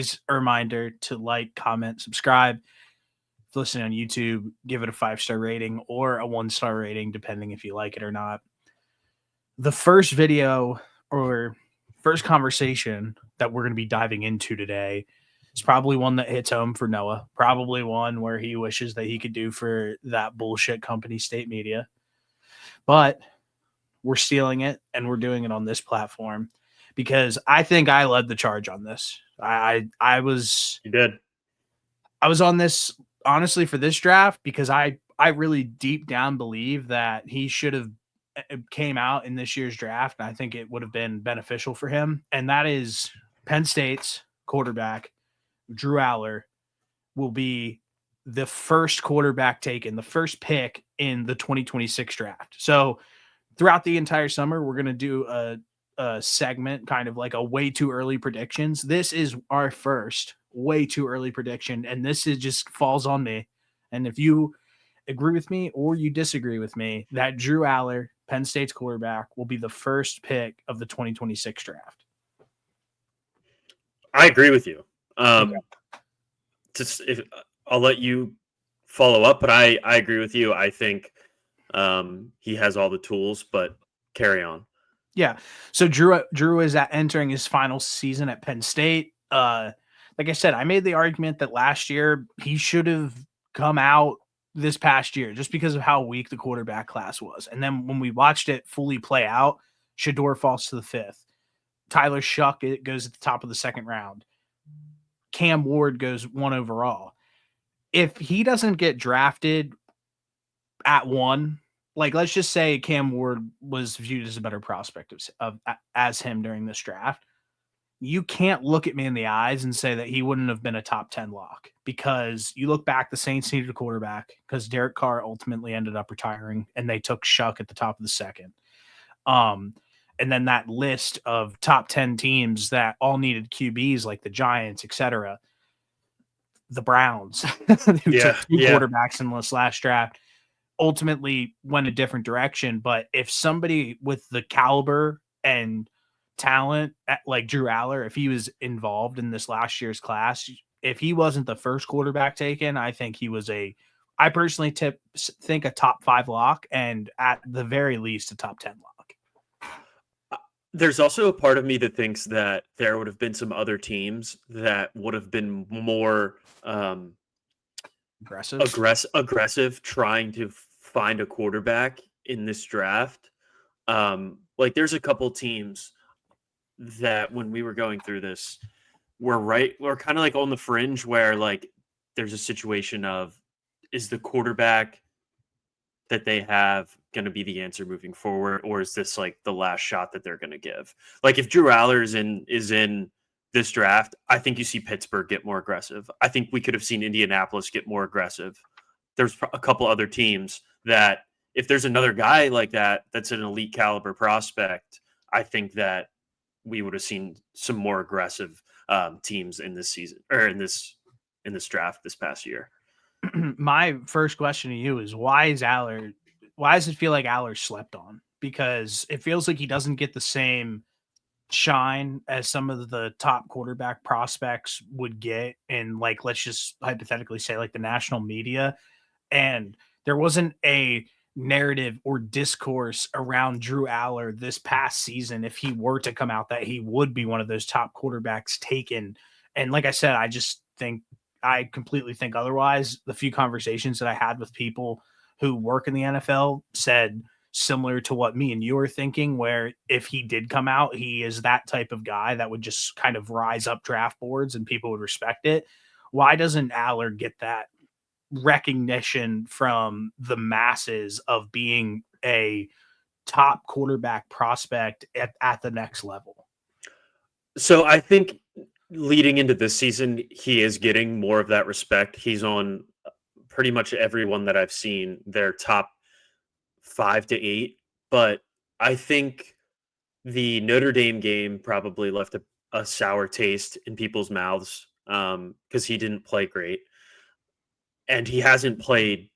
always a reminder to like, comment, subscribe. If listening on YouTube, give it a 5-star rating or a 1-star rating, depending if you like it or not. The first video or first conversation that we're going to be diving into today is probably one that hits home for Noah. Probably one where he wishes that he could do for that bullshit company, State Media. But we're stealing it and we're doing it on this platform because I think I led the charge on this. I was You did. I was on this honestly for this draft because I really deep down believe that he should have came out in this year's draft. And I think it would have been beneficial for him. And that is Penn State's quarterback, Drew Allar, will be the first quarterback taken, the first pick in the 2026 draft. So throughout the entire summer, we're going to do a segment, kind of like a way too early predictions. This is our first way too early prediction, and this is just falls on me. And if you agree with me or you disagree with me, that Drew Allar, Penn State's quarterback, will be the first pick of the 2026 draft. I agree with you. Okay. I'll let you follow up, but I agree with you. I think he has all the tools, but carry on. Yeah. So Drew is entering his final season at Penn State. Like I said, I made the argument that last year he should have come out this past year just because of how weak the quarterback class was. And then when we watched it fully play out, Shador falls to the 5th. Tyler Shuck it goes at the top of the 2nd round. Cam Ward goes 1 overall. If he doesn't get drafted at 1, like let's just say Cam Ward was viewed as a better prospect as him during this draft, you can't look at me in the eyes and say that he wouldn't have been a top 10 lock, because you look back, the Saints needed a quarterback because Derek Carr ultimately ended up retiring and they took Shuck at the top of the 2nd. And then that list of top 10 teams that all needed QBs, like the Giants, etc., the Browns, who took 2 quarterbacks in this last draft, ultimately went a different direction. But if somebody with the caliber and talent like Drew Allar, if he was involved in this last year's class, if he wasn't the first quarterback taken, I think he was I personally think a top 5 lock, and at the very least a top 10 lock. There's also a part of me that thinks that there would have been some other teams that would have been more aggressive trying to find a quarterback in this draft. Like there's a couple teams that when we were going through this, we're kind of like on the fringe where like there's a situation of, is the quarterback that they have going to be the answer moving forward, or is this like the last shot that they're going to give? Like if Drew Allar is in this draft, I think you see Pittsburgh get more aggressive. I think we could have seen Indianapolis get more aggressive. There's a couple other teams that if there's another guy like that, that's an elite caliber prospect, I think that we would have seen some more aggressive teams in this season or in this draft this past year. My first question to you is why does it feel like Allar slept on? Because it feels like he doesn't get the same shine as some of the top quarterback prospects would get in, like, let's just hypothetically say like the national media. And there wasn't a narrative or discourse around Drew Allar this past season, if he were to come out, that he would be one of those top quarterbacks taken. And like I said, I completely think otherwise. The few conversations that I had with people who work in the NFL said similar to what me and you are thinking, where if he did come out, he is that type of guy that would just kind of rise up draft boards and people would respect it. Why doesn't Allar get that recognition from the masses of being a top quarterback prospect at the next level? So I think leading into this season, he is getting more of that respect. He's on pretty much everyone that I've seen, their top 5 to 8. But I think the Notre Dame game probably left a sour taste in people's mouths because he didn't play great. And he hasn't played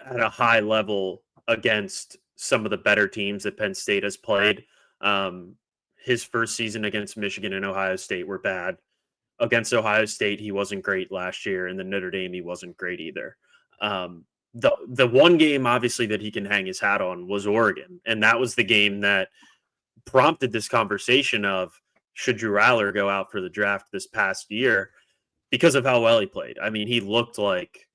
at a high level against some of the better teams that Penn State has played. His first season against Michigan and Ohio State were bad. against Ohio State, he wasn't great last year, and then Notre Dame, he wasn't great either. The one game obviously that he can hang his hat on was Oregon, and that was the game that prompted this conversation of should Drew Aller go out for the draft this past year because of how well he played. I mean, he looked like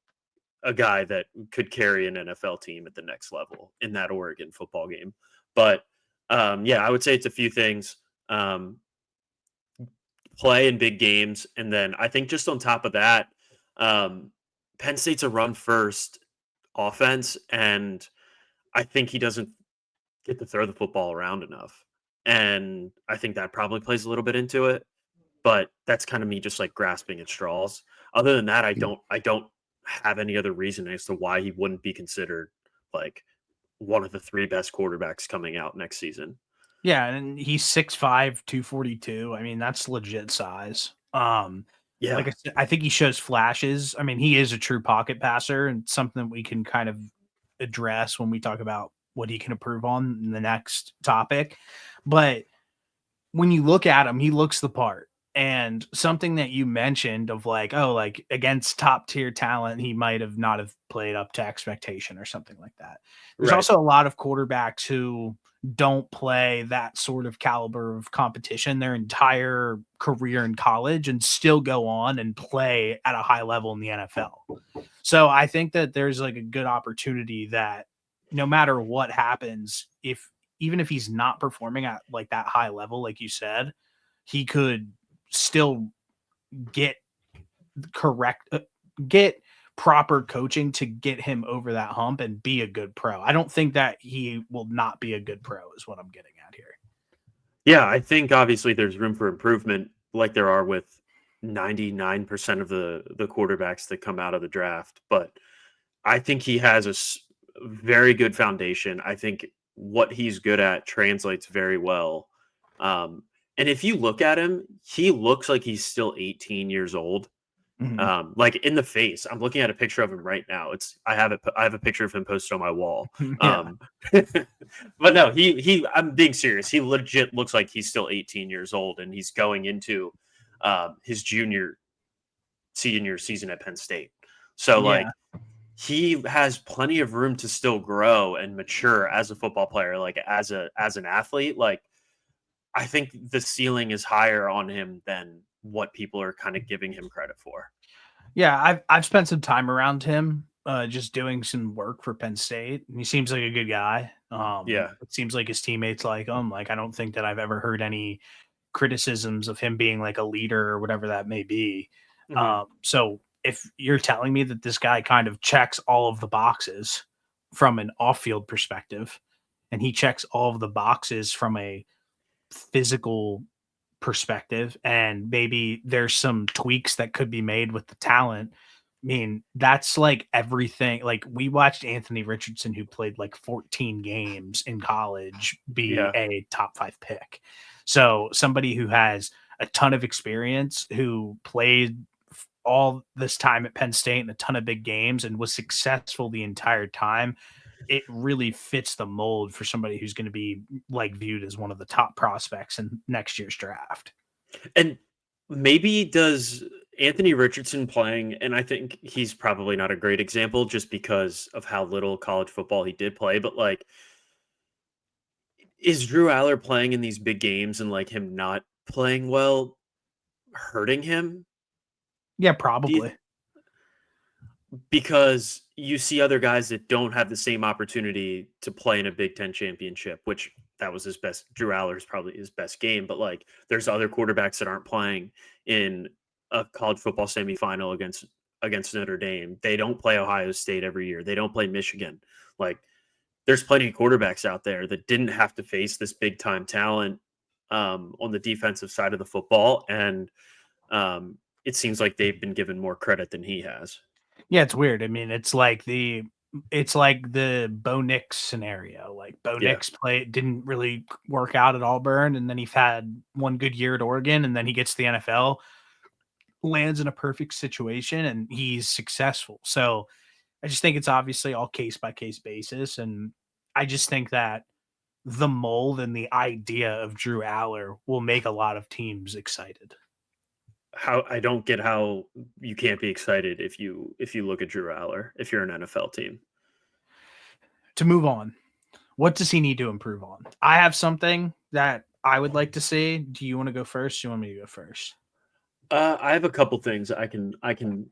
a guy that could carry an NFL team at the next level in that Oregon football game. But yeah, I would say it's a few things. Play in big games, and then I think just on top of that, um, Penn State's a run first offense, and I think he doesn't get to throw the football around enough. And I think that probably plays a little bit into it. But that's kind of me just like grasping at straws. Other than that, I don't have any other reason as to why he wouldn't be considered like one of the three best quarterbacks coming out next season. Yeah, and he's 6'5", 242. I mean, that's legit size. Like Yeah. I said, I think he shows flashes. I mean, he is a true pocket passer and something we can kind of address when we talk about what he can improve on in the next topic. But when you look at him, he looks the part. And something that you mentioned of like, oh, like against top tier talent, he might have not have played up to expectation or something like that. There's Right. also a lot of quarterbacks who don't play that sort of caliber of competition their entire career in college and still go on and play at a high level in the NFL. So I think that there's like a good opportunity that no matter what happens, if even if he's not performing at like that high level, like you said, he could still get correct, get proper coaching to get him over that hump and be a good pro. I don't think that he will not be a good pro, is what I'm getting at here. Yeah, I think obviously there's room for improvement, like there are with 99% of the quarterbacks that come out of the draft. But I think he has a very good foundation. I think what he's good at translates very well. And if you look at him, he looks like he's still 18 years old. Mhm. Like in the face. I'm looking at a picture of him right now. I have it. I have a picture of him posted on my wall. Yeah. But no, I'm being serious. He legit looks like he's still 18 years old, and he's going into his senior season at Penn State. So Yeah. like he has plenty of room to still grow and mature as a football player, like as an athlete. Like I think the ceiling is higher on him than what people are kind of giving him credit for. Yeah, I've spent some time around him, just doing some work for Penn State, and he seems like a good guy. Yeah. It seems like his teammates like him. Like, I don't think that I've ever heard any criticisms of him being like a leader or whatever that may be. Hmm. So if you're telling me that this guy kind of checks all of the boxes from an off-field perspective, and he checks all of the boxes from a physical perspective, and maybe there's some tweaks that could be made with the talent. I mean, that's like everything. Like we watched Anthony Richardson, who played like 14 games in college, be Yeah. a top 5 pick. So somebody who has a ton of experience, who played all this time at Penn State and a ton of big games and was successful the entire time, it really fits the mold for somebody who's going to be like viewed as one of the top prospects in next year's draft. And maybe does Anthony Richardson playing, and I think he's probably not a great example just because of how little college football he did play, but like, is Drew Aller playing in these big games and like him not playing well hurting him? Yeah, Do you, probably. because you see other guys that don't have the same opportunity to play in a Big Ten championship, which that was his best. Drew Aller's probably his best game, but like there's other quarterbacks that aren't playing in a college football semifinal against Notre Dame. They don't play Ohio State every year. They don't play Michigan. Like there's plenty of quarterbacks out there that didn't have to face this big time talent on the defensive side of the football, and it seems like they've been given more credit than he has. Yeah, it's weird. I mean, it's like the Bo Nix scenario. Like Bo Yeah. Nix didn't really work out at Auburn, and then he had one good year at Oregon, and then he gets to the NFL, lands in a perfect situation, and he's successful. So I just think it's obviously all case by case basis, and I just think that the mold and the idea of Drew Aller will make a lot of teams excited. how I don't get how you can't be excited if you look at Drew Aller if you're an NFL team. To move on, what does he need to improve on? I have something that I would like to see. Do you want to go first? Do you want me to go first? I have a couple things I can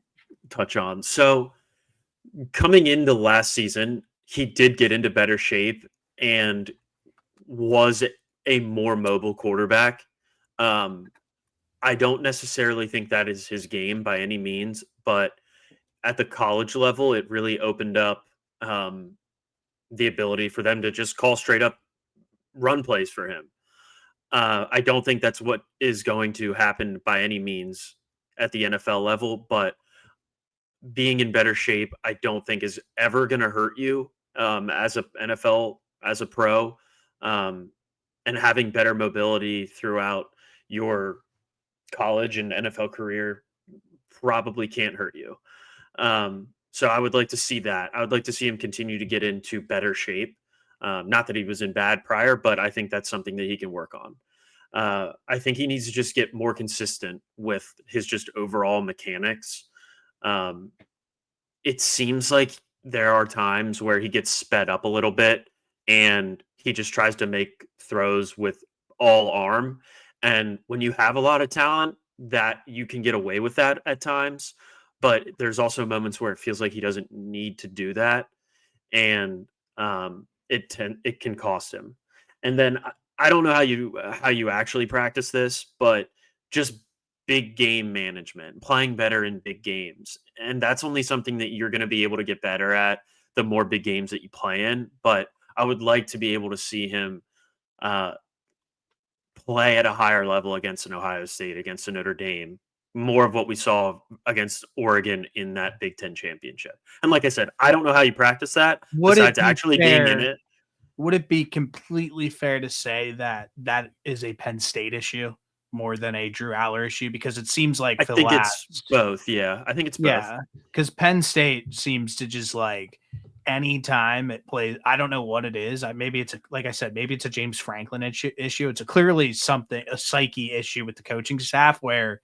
touch on. So coming into last season, he did get into better shape and was a more mobile quarterback. Um, I don't necessarily think that is his game by any means, but at the college level, it really opened up the ability for them to just call straight up run plays for him. I don't think that's what is going to happen by any means at the NFL level, but being in better shape, I don't think is ever going to hurt you as a NFL as a pro, um, and having better mobility throughout your college and NFL career probably can't hurt you. So I would like to see that. I would like to see him continue to get into better shape. Not that he was in bad prior, but I think that's something that he can work on. I think he needs to just get more consistent with his just overall mechanics. Um, it seems like there are times where he gets sped up a little bit and he just tries to make throws with all arm. And when you have a lot of talent, that you can get away with that at times. But there's also moments where it feels like he doesn't need to do that, and it can cost him. And then I don't know how you actually practice this, but just big game management, playing better in big games, and that's only something that you're going to be able to get better at the more big games that you play in. But I would like to be able to see him uh, play at a higher level against an Ohio State, against a Notre Dame, more of what we saw against Oregon in that Big Ten championship. And like I said, I don't know how you practice that Would it besides be actually being in fair? it. Would it be completely fair to say that that is a Penn State issue more than a Drew Aller issue? Because it seems like I for the think it's last, both. Yeah, I think it's both. yeah, because Penn State seems to just like anytime it plays, I don't know what it is. Maybe it's a, like I said, maybe it's a James Franklin issue. It's a clearly something, a psyche issue with the coaching staff where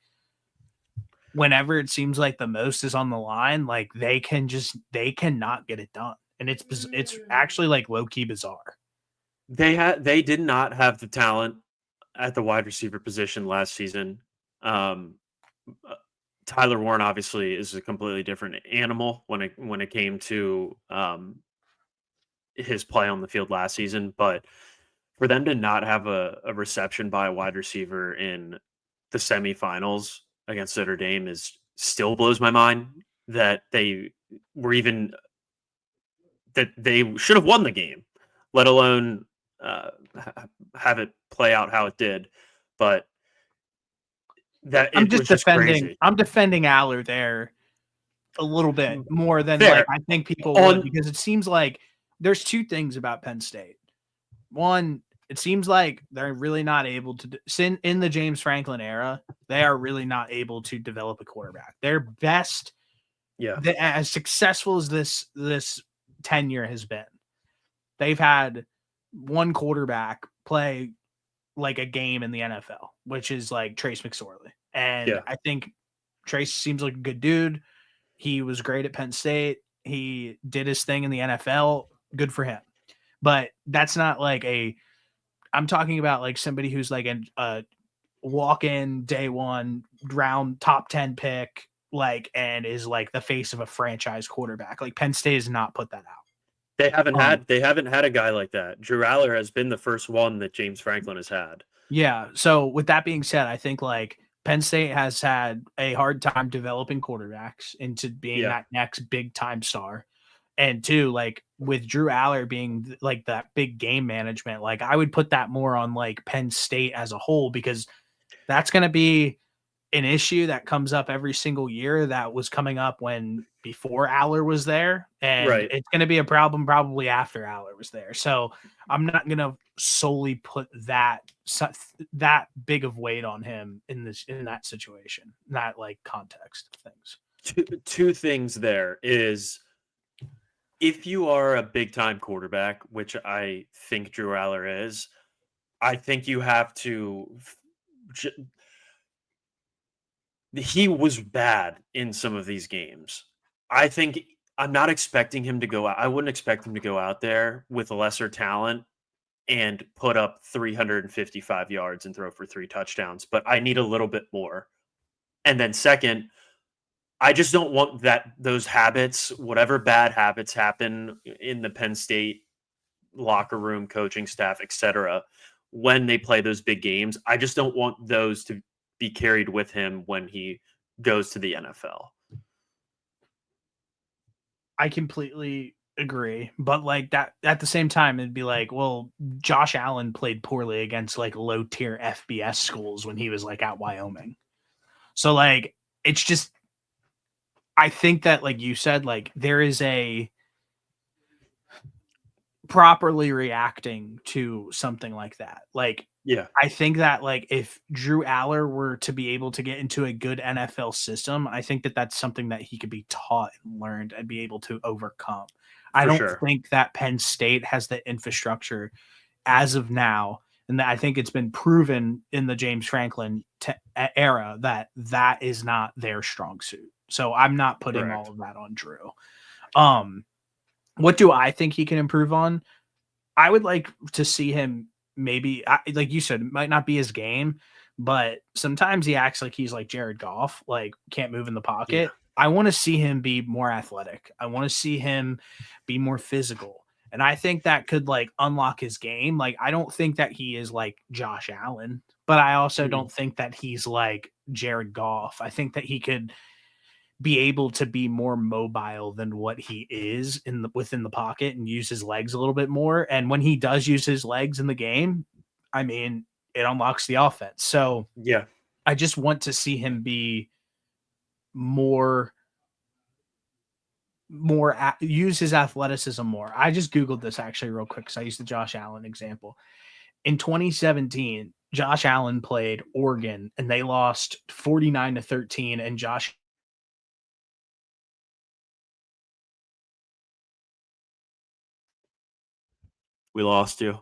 whenever it seems like the most is on the line, like they cannot get it done, and it's actually like low key bizarre. They did not have the talent at the wide receiver position last season. Um, uh, Tyler Warren obviously is a completely different animal when it came to his play on the field last season, but for them to not have a reception by a wide receiver in the semifinals against Notre Dame is still blows my mind that they were even that they should have won the game, let alone have it play out how it did. But that I'm it just was just defending. crazy. I'm defending Aller there a little bit more than like Fair I think people would on because it seems like there's two things about Penn State. One, it seems like they're really not able to in the James Franklin era. They are really not able to develop a quarterback. Their best, yeah as successful as this tenure has been, they've had one quarterback play like a game in the NFL, which is like Trace McSorley. And yeah I think Trace seems like a good dude. He was great at Penn State. He did his thing in the NFL. Good for him. But that's not like a. I'm talking about like somebody who's like a walk in day one round top 10 pick, like, and is like the face of a franchise quarterback. Like Penn State has not put that out. Um, they haven't had a guy like that. Drew Aller has been the first one that James Franklin has had. Yeah. So with that being said, I think like Penn State has had a hard time developing quarterbacks into being Yeah, that next big time star. And two, like with Drew Aller being like that big game management, like I would put that more on like Penn State as a whole because that's going to be an issue that comes up every single year that was coming up when before Aller was there, and right. it's going to be a problem probably after Aller was there. So I'm not going to solely put that big of weight on him in that situation, that like context of things. Two things there is if you are a big time quarterback, which I think Drew Aller is, I think you have to he was bad in some of these games. I think I'm not expecting him to go out. I wouldn't expect him to go out there with a lesser talent and put up 355 yards and throw for 3 touchdowns, but I need a little bit more. And then second, I just don't want those habits, whatever bad habits happen in the Penn State locker room, coaching staff, etc., when they play those big games. I just don't want those to be carried with him when he goes to the NFL. I completely agree. But like that at the same time, it'd be like, well, Josh Allen played poorly against like low tier FBS schools when he was like at Wyoming. So like it's just I think that like you said, like there is a properly reacting to something like that. Like Yeah, I think that like if Drew Aller were to be able to get into a good NFL system, I think that that's something that he could be taught and learned and be able to overcome. I for don't sure. think that Penn State has the infrastructure as of now, and I think it's been proven in the James Franklin era that that is not their strong suit. So I'm not putting all Correct. of that on Drew. Um, what do I think he can improve on? I would like to see him maybe, like you said, it might not be his game, but sometimes he acts like he's like Jared Goff, like can't move in the Yeah. pocket. I want to see him be more athletic. I want to see him be more physical. And I think that could like unlock his game. Like, I don't think that he is like Josh Allen, but I also Mhm. don't think that he's like Jared Goff. I think that he could be able to be more mobile than what he is in the within the pocket and use his legs a little bit more. And when he does use his legs in the game, I mean, it unlocks the offense. So Yeah. I just want to see him be more use his athleticism more. I just googled this actually real quick because I used the Josh Allen example. In 2017, Josh Allen played Oregon and they lost 49-13, and Josh, We lost you.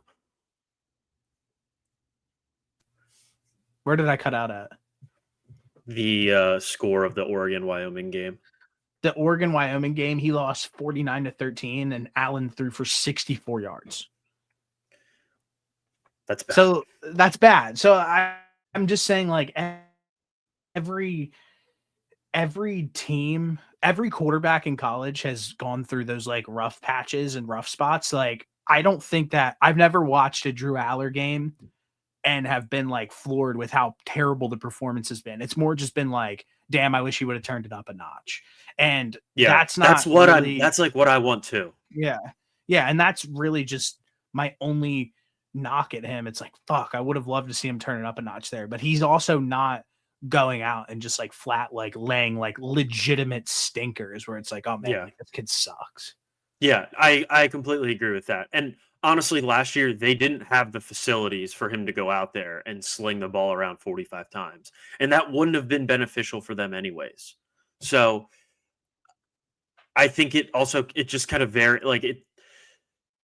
where did I cut out at? The score of the Oregon Wyoming game. The Oregon Wyoming game, he lost 49-13, and Allen threw for 64 yards. That's bad. So that's bad. So I'm just saying, like every team, every quarterback in college has gone through those like rough patches and rough spots. Like I don't think that I've never watched a Drew Aller game and have been like floored with how terrible the performance has been. It's more just been like, damn, I wish he would have turned it up a notch. And Yeah, that's not really, that's like what I want too. yeah. Yeah. And that's really just my only knock at him. It's like, fuck, I would have loved to see him turn it up a notch there. But he's also not going out and just like flat, like laying like legitimate stinkers where it's like, oh man, Yeah. like this kid sucks. Yeah, I completely agree with that. And honestly, last year they didn't have the facilities for him to go out there and sling the ball around 45 times. And that wouldn't have been beneficial for them anyways. So I think it just kind of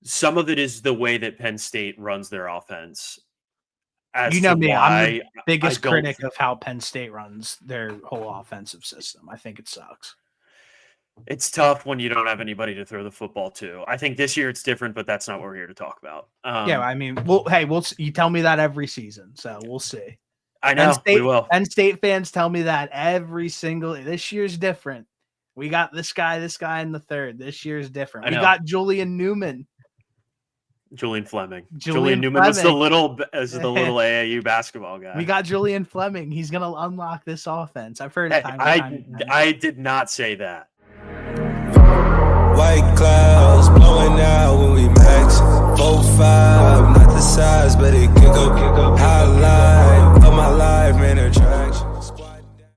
some of it is the way that Penn State runs their offense as You to know me, I'm the why I biggest don't critic of how Penn State runs their whole offensive system. I think it sucks. it's tough when you don't have anybody to throw the football to. I think this year it's different, but that's not what we're here to talk about. Yeah, I mean, well, hey, you tell me that every season, so we'll see. I know we will. Penn State fans tell me that every single. This year's different. We got this guy, in the third. This year's different. I We know. got Julian Newman. Julian Fleming. Julian Newman was the Fleming. little AAU basketball guy. We got Julian Fleming. He's gonna unlock this offense. I've heard it Hey, time and time again. I did not say that. White cloud.